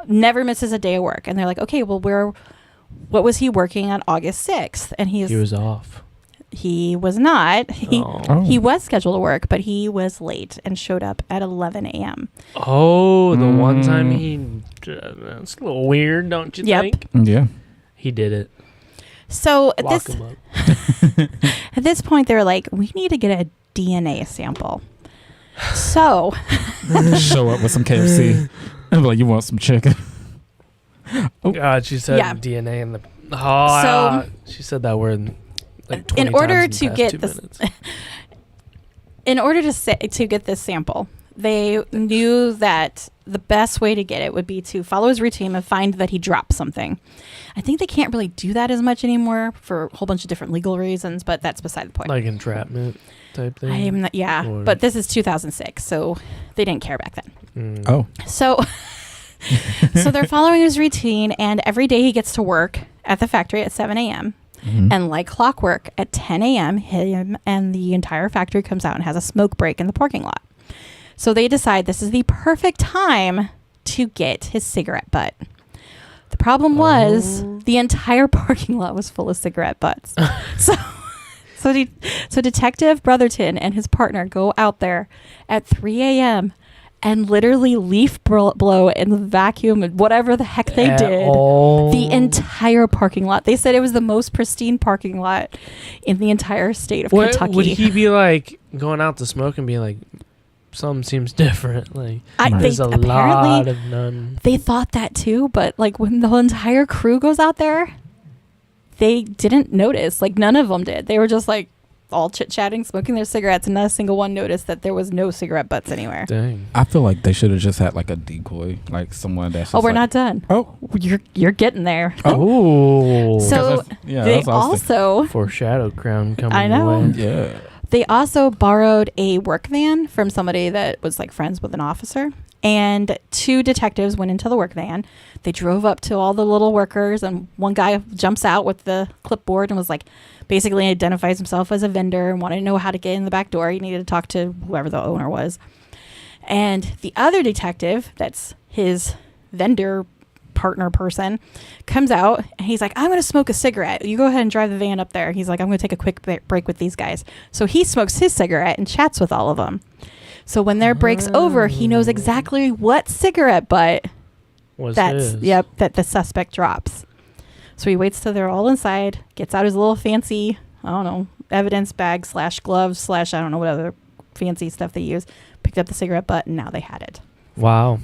Never misses a day of work. And they're like, okay, well, what was he working on August 6th? And He was off. he was not. Oh. He was scheduled to work, but he was late and showed up at 11 a.m. Oh, the one time Mm. that's a little weird, don't you Yep. think? Yeah. He did it. So Lock him up. at this point, they're like, we need to get a DNA sample. So Show up with some KFC. And be like, you want some chicken? Oh. God, she said Yeah. DNA in the. She said that word like 20 in order times to in the past get 2 this, minutes. in order to get this sample, they knew that the best way to get it would be to follow his routine and find that he dropped something. I think they can't really do that as much anymore for a whole bunch of different legal reasons, but that's beside the point. Like entrapment type thing. I am not, yeah, Or- but this is 2006, so they didn't care back then. Mm. Oh. So, so they're following his routine, and every day he gets to work at the factory at 7 a.m. And like clockwork, at 10 a.m., him and the entire factory comes out and has a smoke break in the parking lot. So they decide this is the perfect time to get his cigarette butt. The problem was the entire parking lot was full of cigarette butts. So Detective Brotherton and his partner go out there at 3 a.m. and literally leaf blow and vacuum and whatever the heck they did the entire parking lot. They said it was the most pristine parking lot in the entire state of Kentucky. Would he be like going out to smoke and be like, something seems different? Like there's a lot of none. They thought that too, but like when the entire crew goes out there, they didn't notice. Like none of them did. They were just like all chit-chatting, smoking their cigarettes, and not a single one noticed that there was no cigarette butts anywhere. Dang. I feel like they should have just had like a decoy, like someone that's just we're like, not done. Oh, You're getting there. Oh. So they that's what I was thinking. also Foreshadow crown coming I know. away. Yeah. They also borrowed a work van from somebody that was like friends with an officer. And 2 detectives went into the work van. They drove up to all the little workers, and one guy jumps out with the clipboard and was like, basically identifies himself as a vendor and wanted to know how to get in the back door. He needed to talk to whoever the owner was. And the other detective, that's his vendor partner person, comes out and he's like, I'm going to smoke a cigarette. You go ahead and drive the van up there. He's like, I'm going to take a quick break with these guys. So he smokes his cigarette and chats with all of them. So when their break's over, he knows exactly what cigarette butt that the suspect drops. So he waits till they're all inside, gets out his little fancy, I don't know, evidence bag / gloves / I don't know what other fancy stuff they use, picked up the cigarette butt, and now they had it. Wow.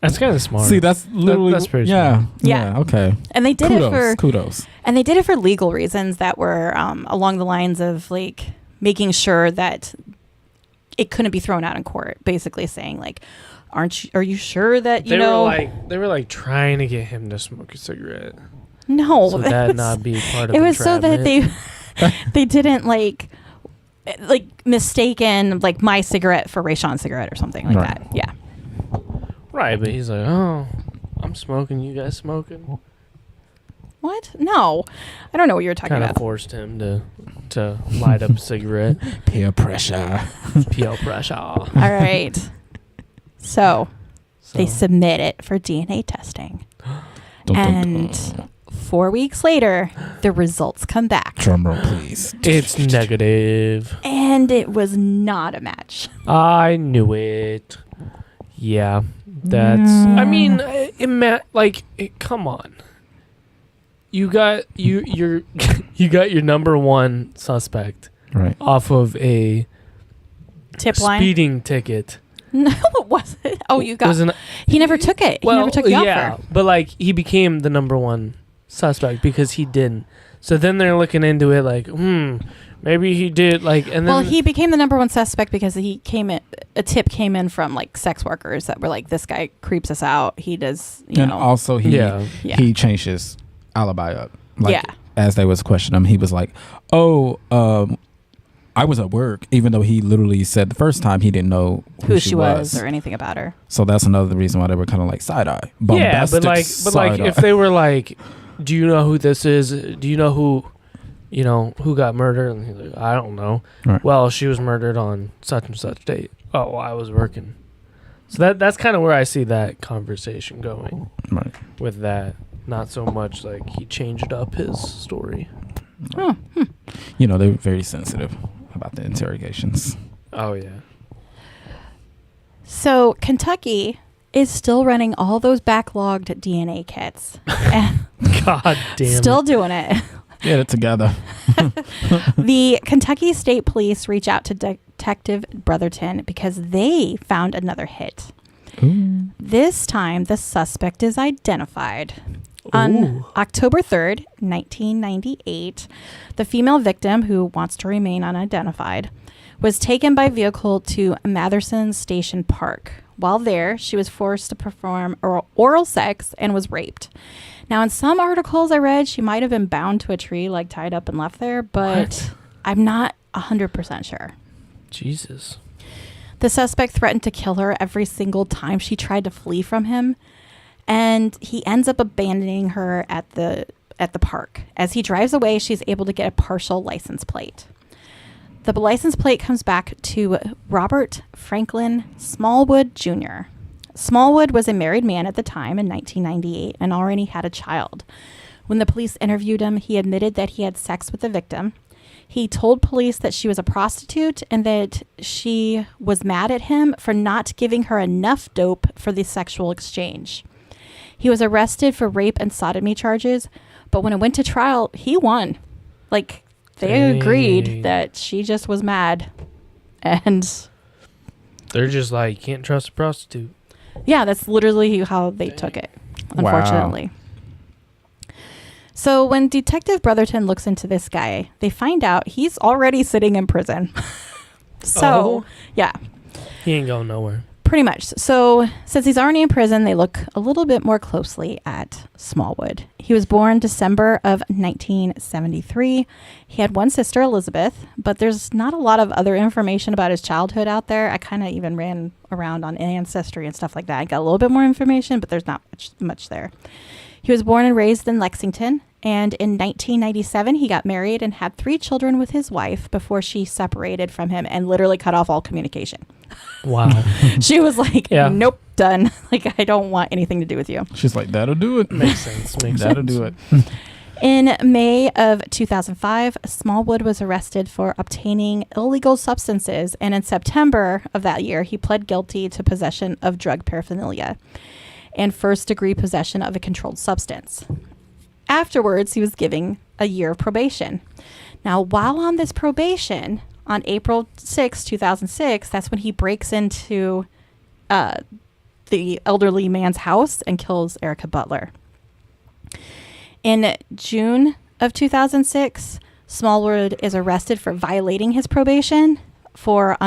That's kind of smart. See, that's literally that's pretty yeah, smart. yeah. Okay. And they did kudos. And they did it for legal reasons that were along the lines of like making sure that it couldn't be thrown out in court, basically saying like, are you sure that they were like trying to get him to smoke a cigarette? No, so that not be part of it was so entrapment. that they didn't like mistaken like my cigarette for Rayshawn's cigarette or something like that. Yeah. Right, but he's like, oh, I'm smoking. You guys smoking? What? No, I don't know what you're talking Kind about. of forced him to light up a cigarette. Peer pressure. Peer pressure. All right. So they submit it for DNA testing. And 4 weeks later, the results come back. Drum roll, please. It's negative. And it was not a match. I knew it. Yeah, that's. I mean, come on. You got you got your number one suspect off of a tip line speeding ticket. No, it wasn't. Oh, you got. He never took it. Well, he never took the yeah, offer. but like he became the number one suspect because he didn't. So then they're looking into it like, maybe he did. Like, and then he became the number one suspect because a tip came in from like sex workers that were like, this guy creeps us out. He does, you know. Also he changed his alibi up. Like, as they was questioning him, he was like, I was at work, even though he literally said the first time he didn't know who she was or anything about her. So that's another reason why they were kind of like side eye. Yeah, but like if they were like, do you know who this is? Do you know who got murdered? And he's like, I don't know. Right. Well, she was murdered on such and such date. Oh, well, I was working. So that's kind of where I see that conversation going with that. Not so much like he changed up his story. Oh. You know, they're very sensitive about the interrogations. Oh, yeah. So Kentucky is still running all those backlogged DNA kits. God damn Still doing it. Get it together. The Kentucky State Police reach out to Detective Brotherton because they found another hit. Ooh. This time, the suspect is identified. On October 3rd, 1998, the female victim, who wants to remain unidentified, was taken by vehicle to Matherson Station Park. While there, she was forced to perform oral sex and was raped. Now, in some articles I read, she might have been bound to a tree, like tied up and left there, but I'm not 100% sure. Jesus. The suspect threatened to kill her every single time she tried to flee from him. And he ends up abandoning her at at the park. As he drives away, she's able to get a partial license plate. The license plate comes back to Robert Franklin Smallwood Jr. Smallwood was a married man at the time in 1998 and already had a child. When the police interviewed him, he admitted that he had sex with the victim. He told police that she was a prostitute and that she was mad at him for not giving her enough dope for the sexual exchange. He was arrested for rape and sodomy charges, but when it went to trial, he won. Like, they agreed that she just was mad. And they're just like, you can't trust a prostitute. yeah, that's literally how they took it, unfortunately. Wow. So when Detective Brotherton looks into this guy, they find out he's already sitting in prison. Yeah. He ain't going nowhere. Pretty much. So since he's already in prison, they look a little bit more closely at Smallwood. He was born December of 1973. He had one sister, Elizabeth, but there's not a lot of other information about his childhood out there. I kind of even ran around on Ancestry and stuff like that. I got a little bit more information, but there's not much there. He was born and raised in Lexington, and in 1997, he got married and had 3 children with his wife before she separated from him and literally cut off all communication. Wow. She was like, nope, done. Like, I don't want anything to do with you. She's like, that'll do it. Makes sense. That'll do it. In May of 2005, Smallwood was arrested for obtaining illegal substances, and in September of that year, he pled guilty to possession of drug paraphernalia and first-degree possession of a controlled substance. Afterwards, he was given a year of probation. Now, while on this probation, on April 6, 2006, that's when he breaks into the elderly man's house and kills Erica Butler. In June of 2006, Smallwood is arrested for violating his probation for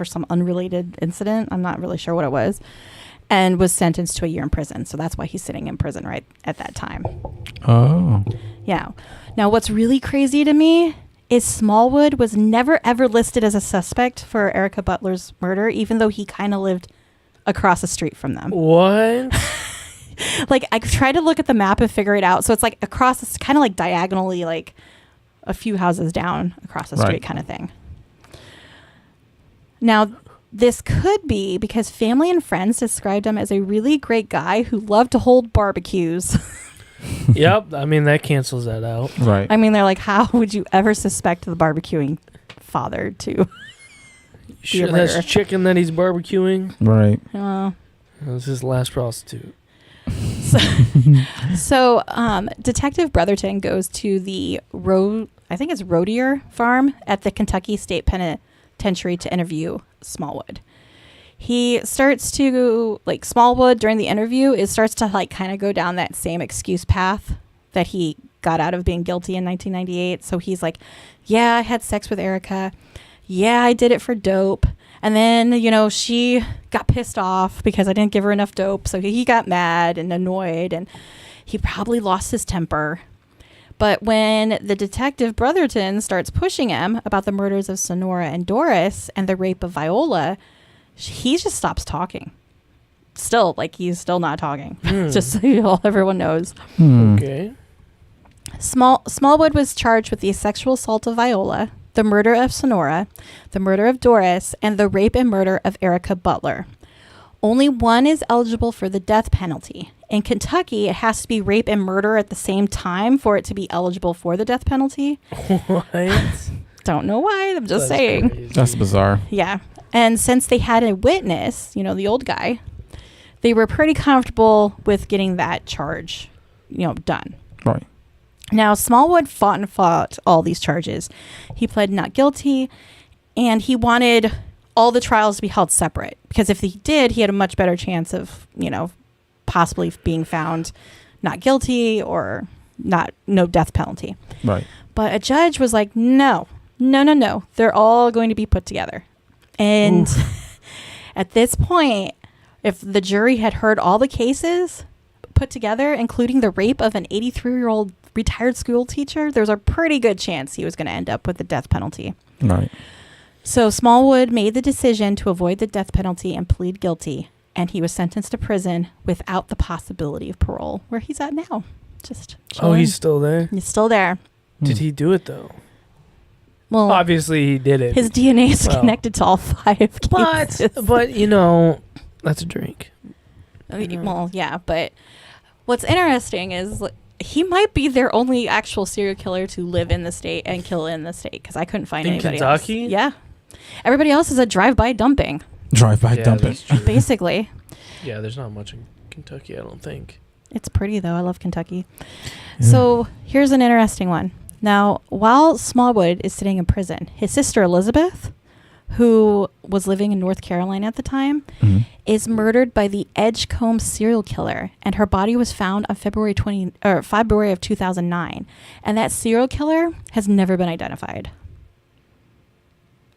some unrelated incident. I'm not really sure what it was. And was sentenced to a year in prison. So that's why he's sitting in prison right at that time. Oh. Yeah. Now, what's really crazy to me is Smallwood was never, ever listed as a suspect for Erica Butler's murder, even though he kind of lived across the street from them. What? Like, I tried to look at the map and figure it out. So it's like across, it's kind of like diagonally, like a few houses down across the street kind of thing. Now, this could be because family and friends described him as a really great guy who loved to hold barbecues. Yep. I mean, that cancels that out. Right. I mean, they're like, how would you ever suspect the barbecuing father to Sure, that's chicken that he's barbecuing. Right. That's his last prostitute. So Detective Brotherton goes to the Rodier farm at the Kentucky State Penitentiary to interview Smallwood. He starts to, Smallwood during the interview, starts to kind of go down that same excuse path that he got out of being guilty in 1998. So he's like, yeah, I had sex with Erica. Yeah, I did it for dope. And then, she got pissed off because I didn't give her enough dope. So he got mad and annoyed, and he probably lost his temper. But when the detective Brotherton starts pushing him about the murders of Sonora and Doris and the rape of Viola, he just stops talking. Still, he's still not talking. Just so everyone knows. Okay. Smallwood was charged with the sexual assault of Viola, the murder of Sonora, the murder of Doris, and the rape and murder of Erica Butler. Only one is eligible for the death penalty. In Kentucky, it has to be rape and murder at the same time for it to be eligible for the death penalty. What? Don't know why. I'm just saying. Crazy. That's bizarre. Yeah. And since they had a witness, the old guy, they were pretty comfortable with getting that charge, done. Right. Now, Smallwood fought all these charges. He pled not guilty, and he wanted all the trials to be held separate, because if he did, he had a much better chance of, possibly being found not guilty or no death penalty. Right. But a judge was like, no. They're all going to be put together. And at this point, if the jury had heard all the cases put together, including the rape of an 83-year-old retired school teacher, there's a pretty good chance he was going to end up with the death penalty. Right. So Smallwood made the decision to avoid the death penalty and plead guilty, and he was sentenced to prison without the possibility of parole, where he's at now. Just Oh, chilling. he's still there. He's still there. Did he do it though? Well, Obviously, he did it. his DNA is Well. connected to all 5 cases. But you know, that's a drink. Well, yeah, but what's interesting is he might be their only actual serial killer to live in the state and kill in the state because I couldn't find In anybody Kentucky? else. Yeah. Everybody else is a drive-by dumping, Drive-by Yeah, dumping. that's true. basically. Yeah, there's not much in Kentucky, I don't think. It's pretty, though. I love Kentucky. So here's an interesting one. Now, while Smallwood is sitting in prison, his sister Elizabeth, who was living in North Carolina at the time, Mhm. is murdered by the Edgecombe serial killer, and her body was found on February of 2009. And that serial killer has never been identified.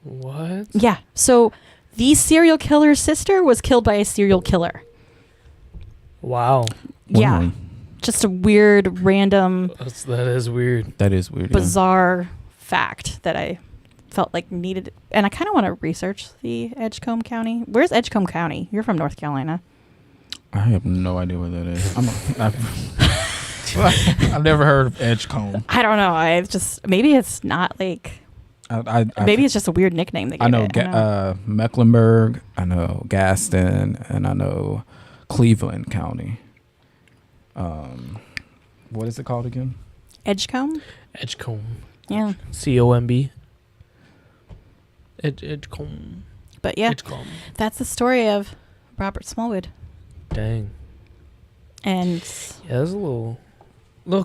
What? Yeah. So the serial killer's sister was killed by a serial killer. Wow. Yeah. Wow. Just a weird, random, That is weird. That is weird. bizarre fact that I felt like needed. And I kind of want to research the Edgecombe County. Where's Edgecombe County? You're from North Carolina. I have no idea what that is. I've never heard of Edgecombe. I don't know. I just, maybe it's not like, maybe it's just a weird nickname they gave I know, it. I don't know. Mecklenburg, I know Gaston, and I know Cleveland County. What is it called again? Edgecombe? Edgecombe. Yeah. COMB. Edgecombe. But yeah, Edgecombe. that's the story of Robert Smallwood. Dang. And Yeah, that's a little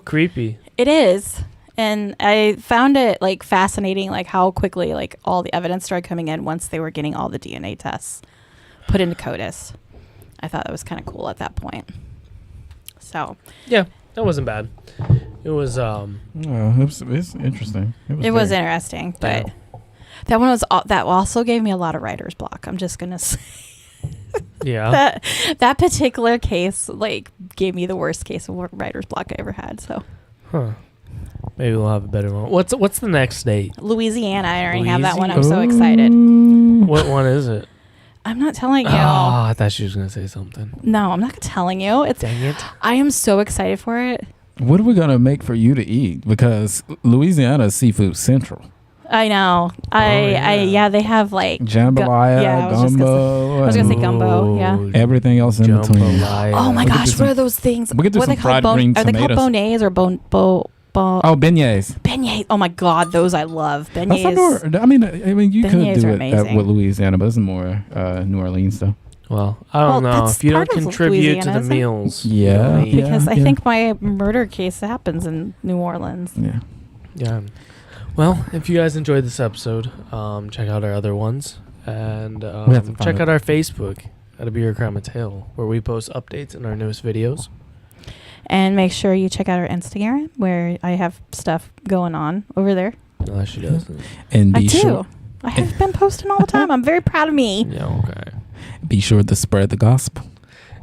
creepy. it is. And I found it like fascinating, like how quickly like all the evidence started coming in once they were getting all the DNA tests put into CODIS. I thought that was kind of cool at that point. So Yeah, that wasn't bad. It was It's interesting. it was interesting, but that one was that also gave me a lot of writer's block. I'm just gonna say yeah. that particular case like gave me the worst case of writer's block I ever had. So Huh. Maybe we'll have a better one. What's the next state? Louisiana, I already have that one. I'm so excited. What one is it? I'm not telling you. Oh, I thought she was gonna say something. No, I'm not telling you. It's. Dang it. I am so excited for it. What are we gonna make for you to eat? Because Louisiana is seafood central. I know. Yeah, they have like Jambalaya, yeah, gumbo. I was gonna say and gumbo, yeah. everything else in between. Jambalaya. Oh my We could do gosh, some- what are those things? we could do What are some they called? fried green Are they called tomatoes. bonnets or Oh, beignets. beignets? Oh my god, those I love. That's not Beignets. I mean, you could Beignets do are it amazing. with Louisiana, but it's more New Orleans though. Well, I Well, don't know. that's If you don't part of contribute to Louisiana, the isn't it? meals, Yeah. you know, Because I yeah. think my murder case happens in New Orleans. Yeah. yeah. Well, if you guys enjoyed this episode, check out our other ones and We have to find check it. out our Facebook at A Beer Crime a Tale, where we post updates in our newest videos. And make sure you check out our Instagram where I have stuff going on over there. No, she doesn't. And I be do. sure I have been posting all the time. I'm very proud of me. Yeah, okay. be sure to spread the gospel.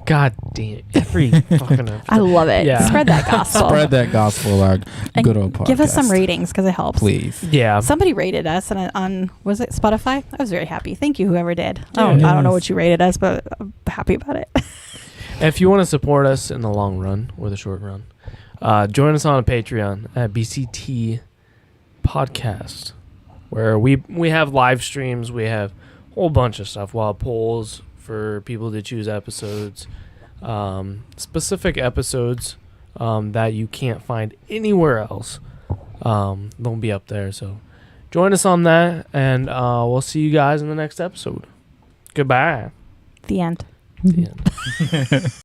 God damn it. Every fucking episode. I love it. Yeah. Spread that gospel. Spread that gospel, our And good old podcast. Give us some ratings because it helps. please. Yeah. Somebody rated us on was it Spotify? I was very happy. Thank you, whoever did. Yeah. I don't know Yes. what you rated us, but I'm happy about it. If you want to support us in the long run or the short run, join us on Patreon at BCT Podcast, where we have live streams. We have a whole bunch of stuff. We'll have polls for people to choose episodes, specific episodes that you can't find anywhere else. They'll be up there. So join us on that, and we'll see you guys in the next episode. Goodbye. The end. The end.